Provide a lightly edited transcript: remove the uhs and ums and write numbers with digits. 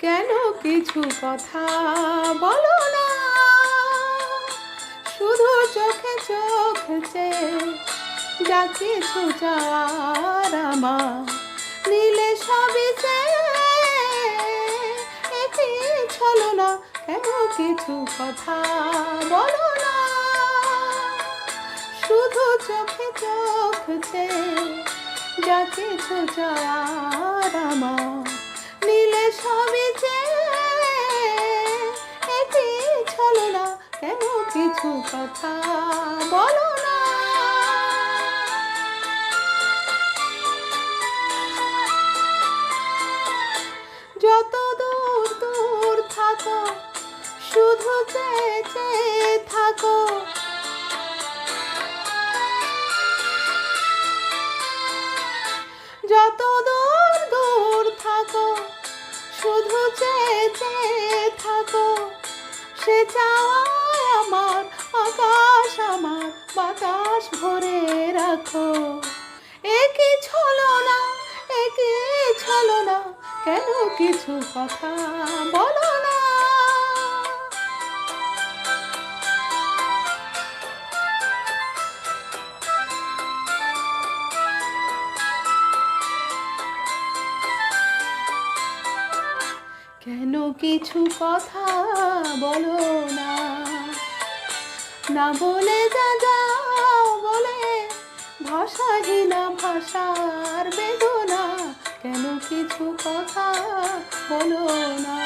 কেন কিছু কথা বলো না, শুধু চোখে চোখ চেয়ে যা কিছু চাওয়ার আমার নিলে সবই এটি ছলো না, কেন কিছু কথা বলো না, শুধু চোখে চোখ চেয়ে যা কিছু চাওয়ার আমার নিলে সবই এটি ছলো না, কেন কিছু কথা বলো না। যত দূর দূর থাকো শুধু চেয়ে চেয়ে থাকো, যত দূর দূর থাকো শুধু চেয়ে চেয়ে থাকো, সে চাওয়ায় আমার আকাশ আমার বাতাস ভরে রাখো। একই ছলো না, একই ছলো না, কেন কিছু কথা বলো না। কেন কিছু কথা বলো না, না বলে যা যা বলে ভাষাহীনা ভাষার বেদনা, কেন কিছু কথা বলো না।